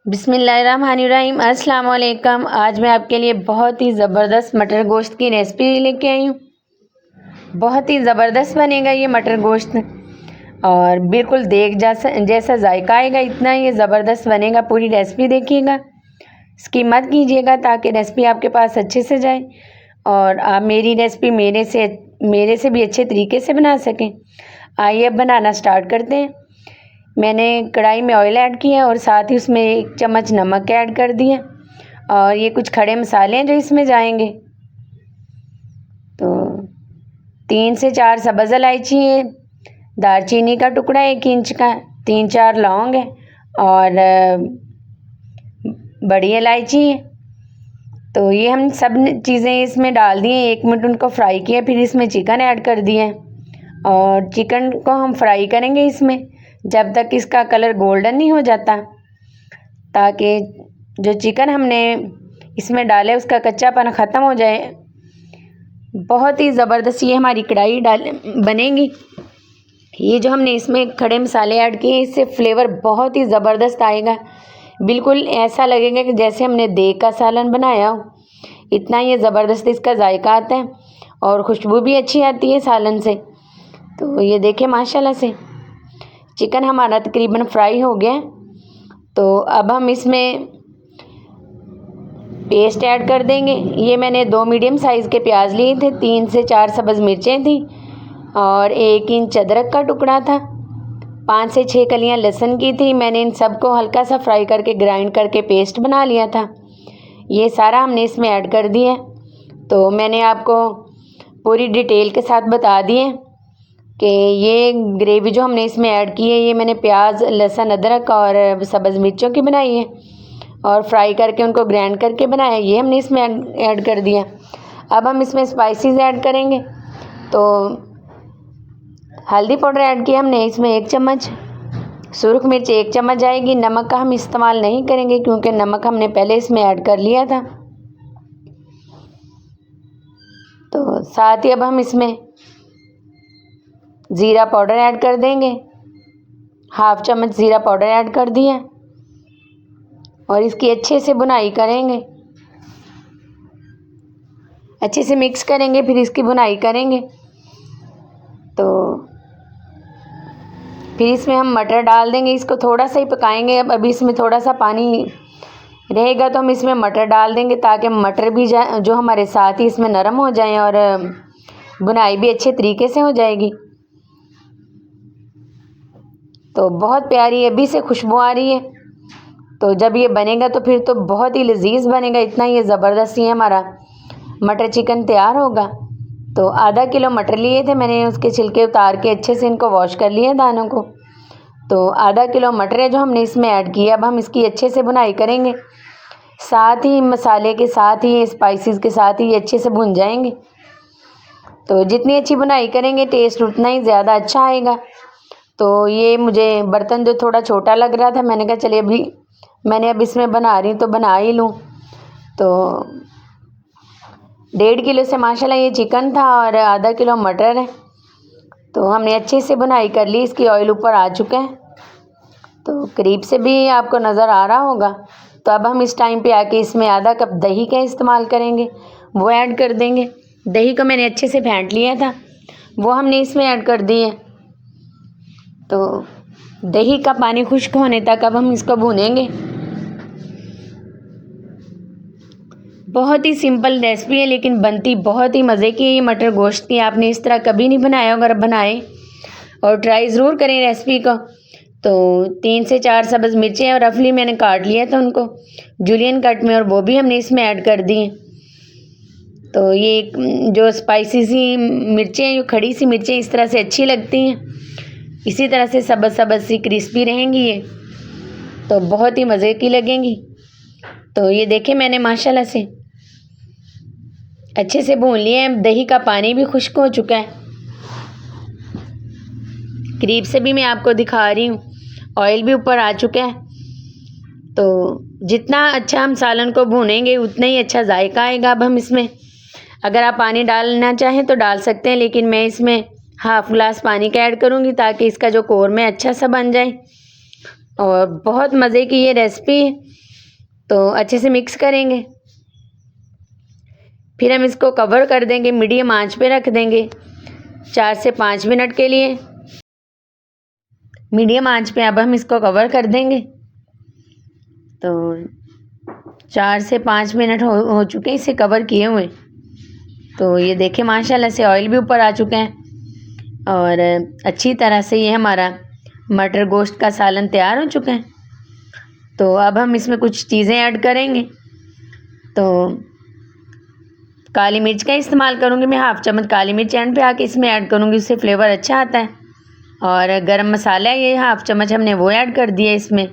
बिस्मिल्लाहिर्रहमानिर्रहीम। अस्सलाम वालेकुम। आज मैं आपके लिए बहुत ही ज़बरदस्त मटर गोश्त की रेसिपी लेके आई हूँ। बहुत ही ज़बरदस्त बनेगा ये मटर गोश्त और बिल्कुल देख जैसा जायका आएगा, इतना ये ज़बरदस्त बनेगा। पूरी रेसिपी देखिएगा, स्किप मत कीजिएगा ताकि रेसिपी आपके पास अच्छे से जाए और आप मेरी रेसिपी मेरे से भी अच्छे तरीके से बना सकें। आइए अब बनाना स्टार्ट करते हैं। मैंने कढ़ाई में ऑयल ऐड किया और साथ ही उसमें 1 चम्मच नमक ऐड कर दिया और ये कुछ खड़े मसाले हैं जो इसमें जाएंगे। तो 3 से 4 सब्ज़ इलायची है, दालचीनी का टुकड़ा 1 इंच का, 3-4 लौंग है और बड़ी इलायची है। तो ये हम सब चीज़ें इसमें डाल दिए, 1 मिनट उनको फ्राई किया, फिर इसमें चिकन ऐड कर दिए और चिकन को हम फ्राई करेंगे इसमें जब तक इसका कलर गोल्डन नहीं हो जाता, ताकि जो चिकन हमने इसमें डाले उसका कच्चापन ख़त्म हो जाए। बहुत ही ज़बरदस्त ये हमारी कढ़ाई बनेगी। ये जो हमने इसमें खड़े मसाले ऐड किए, इससे फ्लेवर बहुत ही ज़बरदस्त आएगा। बिल्कुल ऐसा लगेगा कि जैसे हमने देग का सालन बनाया हो, इतना ये ज़बरदस्त इसका जायका आता है और खुशबू भी अच्छी आती है सालन से। तो ये देखें, माशाल्लाह से चिकन हमारा तकरीबन फ्राई हो गया। तो अब हम इसमें पेस्ट ऐड कर देंगे। ये मैंने 2 मीडियम साइज़ के प्याज लिए थे, 3 से 4 सब्ज़ मिर्चें थी और 1 इंच अदरक का टुकड़ा था, 5 से 6 कलियां लहसुन की थी। मैंने इन सबको हल्का सा फ्राई करके ग्राइंड करके पेस्ट बना लिया था। ये सारा हमने इसमें ऐड कर दिया। तो मैंने आपको पूरी डिटेल के साथ बता दिए कि ये ग्रेवी जो हमने इसमें ऐड की है, ये मैंने प्याज, लहसुन, अदरक और सब्ज़ मिर्चों की बनाई है और फ्राई करके उनको ग्राइंड करके बनाया। ये हमने इसमें ऐड कर दिया। अब हम इसमें स्पाइसेस ऐड करेंगे। तो हल्दी पाउडर ऐड किया हमने इसमें 1 चम्मच, सुरख मिर्च 1 चम्मच जाएगी। नमक का हम इस्तेमाल नहीं करेंगे क्योंकि नमक हमने पहले इसमें ऐड कर लिया था। तो साथ ही अब हम इसमें ज़ीरा पाउडर ऐड कर देंगे, 1/2 चम्मच ज़ीरा पाउडर ऐड कर दिया और इसकी अच्छे से भुनाई करेंगे, अच्छे से मिक्स करेंगे, फिर इसकी भुनाई करेंगे। तो फिर इसमें हम मटर डाल देंगे, इसको थोड़ा सा ही पकाएंगे। अब अभी इसमें थोड़ा सा पानी रहेगा तो हम इसमें मटर डाल देंगे ताकि मटर भी जो हमारे साथ ही इसमें नरम हो जाएं और भुनाई भी अच्छे तरीके से हो जाएगी। तो बहुत प्यारी अभी से खुशबू आ रही है। तो जब ये बनेगा तो फिर तो बहुत ही लजीज बनेगा। इतना ये ज़बरदस्त ही हमारा मटर चिकन तैयार होगा। तो आधा किलो मटर लिए थे मैंने, उसके छिलके उतार के अच्छे से इनको वॉश कर लिए दानों को। तो आधा किलो मटर है जो हमने इसमें ऐड किया। अब हम इसकी अच्छे से भुनाई करेंगे, साथ ही मसाले के साथ ही स्पाइसेस के साथ ही अच्छे से भुन जाएंगे। तो जितनी अच्छी भुनाई करेंगे टेस्ट उतना ही ज़्यादा अच्छा आएगा। तो ये मुझे बर्तन जो थोड़ा छोटा लग रहा था, मैंने कहा चलिए मैंने अब इसमें बना रही तो बना ही लूँ। तो 1.5 किलो से माशाल्लाह ये चिकन था और आधा किलो मटर है। तो हमने अच्छे से भुनाई कर ली, इसकी ऑयल ऊपर आ चुका है, तो करीब से भी आपको नज़र आ रहा होगा। तो अब हम इस टाइम पे आके इसमें आधा कप दही का इस्तेमाल करेंगे, वो ऐड कर देंगे। दही को मैंने अच्छे से फेंट लिया था, वो हमने इसमें ऐड कर दिए। तो दही का पानी खुश्क होने तक अब हम इसको भूनेंगे। बहुत ही सिंपल रेसिपी है लेकिन बनती बहुत ही मज़े की है ये मटर गोश्त की। आपने इस तरह कभी नहीं बनाया होगा, बनाएं और ट्राई ज़रूर करें रेसिपी को। तो 3 से 4 सब्ज़ मिर्चें और रफली मैंने काट लिया था उनको जूलियन कट में, और वो भी हमने इसमें ऐड कर दिए। तो ये जो स्पाइसी सी मिर्चें हैं, जो खड़ी सी मिर्चें इस तरह से अच्छी लगती हैं, इसी तरह से सब्ज़ सी क्रिस्पी रहेंगी ये, तो बहुत ही मज़े की लगेंगी। तो ये देखें, मैंने माशाल्लाह से अच्छे से भून लिया है। दही का पानी भी खुश्क हो चुका है, करीब से भी मैं आपको दिखा रही हूँ, ऑयल भी ऊपर आ चुका है। तो जितना अच्छा हम सालन को भूनेंगे उतना ही अच्छा जायका आएगा। अब हम इसमें अगर आप पानी डालना चाहें तो डाल सकते हैं, लेकिन मैं इसमें 1/2 गिलास पानी का ऐड करूँगी ताकि इसका जो कोरमा अच्छा सा बन जाए। और बहुत मज़े की ये रेसिपी है। तो अच्छे से मिक्स करेंगे, फिर हम इसको कवर कर देंगे, मीडियम आंच पे रख देंगे 4 से 5 मिनट के लिए। मीडियम आंच पे अब हम इसको कवर कर देंगे। तो 4 से 5 मिनट हो चुके हैं इसे कवर किए हुए। तो ये देखें माशाल्लाह से ऑयल भी ऊपर आ चुका है और अच्छी तरह से ये हमारा मटर गोश्त का सालन तैयार हो चुका है। तो अब हम इसमें कुछ चीज़ें ऐड करेंगे। तो काली मिर्च का इस्तेमाल करूँगी मैं, 1/2 चम्मच काली मिर्च एंड पे आके इसमें ऐड करूँगी, उससे फ्लेवर अच्छा आता है। और गरम मसाला ये 1/2 चम्मच हमने वो ऐड कर दिया इसमें।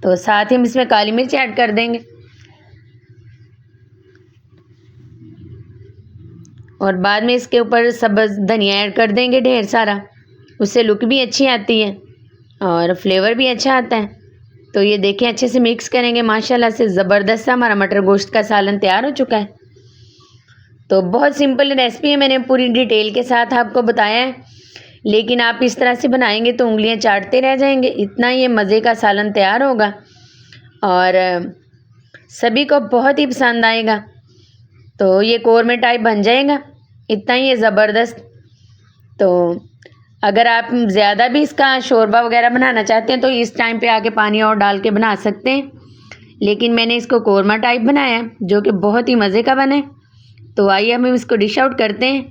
तो साथ ही हम इसमें काली मिर्च ऐड कर देंगे और बाद में इसके ऊपर सब्ज़ धनिया ऐड कर देंगे ढेर सारा, उससे लुक भी अच्छी आती है और फ्लेवर भी अच्छा आता है। तो ये देखें अच्छे से मिक्स करेंगे, माशाल्लाह से ज़बरदस्त सा हमारा मटर गोश्त का सालन तैयार हो चुका है। तो बहुत सिंपल रेसिपी है, मैंने पूरी डिटेल के साथ आपको बताया है, लेकिन आप इस तरह से बनाएंगे तो उंगलियां चाटते रह जाएंगे, इतना ये मज़े का सालन तैयार होगा और सभी को बहुत ही पसंद आएगा। तो ये कोरमे टाइप बन जाएगा, इतना ही ये ज़बरदस्त। तो अगर आप ज़्यादा भी इसका शोरबा वगैरह बनाना चाहते हैं तो इस टाइम पे आके पानी और डाल के बना सकते हैं, लेकिन मैंने इसको कोरमा टाइप बनाया है जो कि बहुत ही मज़े का बने। तो आइए हम इसको डिश आउट करते हैं।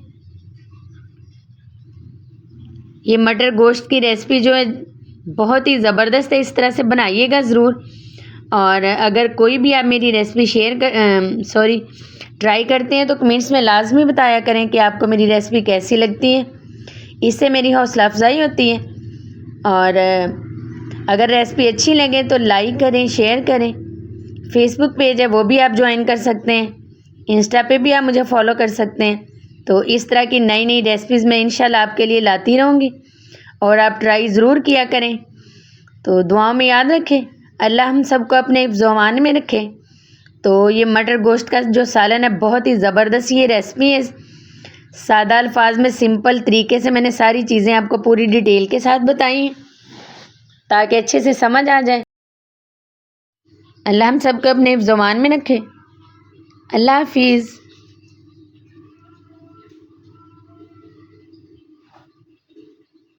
ये मटर गोश्त की रेसिपी जो है बहुत ही ज़बरदस्त है, इस तरह से बनाइएगा ज़रूर। और अगर कोई भी आप मेरी रेसिपी ट्राई करते हैं तो कमेंट्स में लाजमी बताया करें कि आपको मेरी रेसिपी कैसी लगती है, इससे मेरी हौसला अफजाई होती है। और अगर रेसिपी अच्छी लगे तो लाइक करें, शेयर करें। फेसबुक पेज है वो भी आप ज्वाइन कर सकते हैं, इंस्टा पे भी आप मुझे फॉलो कर सकते हैं। तो इस तरह की नई नई रेसिपीज़ मैं इंशाल्लाह आपके लिए लाती रहूँगी और आप ट्राई ज़रूर किया करें। तो दुआओं में याद रखें, अल्लाह हम सबको अपने ज़ुबान में रखे। तो ये मटर गोश्त का जो सालन है बहुत ही ज़बरदस्त ये रेसिपी है, सादा अल्फाज में सिंपल तरीके से मैंने सारी चीज़ें आपको पूरी डिटेल के साथ बताई हैं ताकि अच्छे से समझ आ जाए। अल्लाह हम सबको अपने ज़ुबान में रखे। अल्लाह हाफिज़।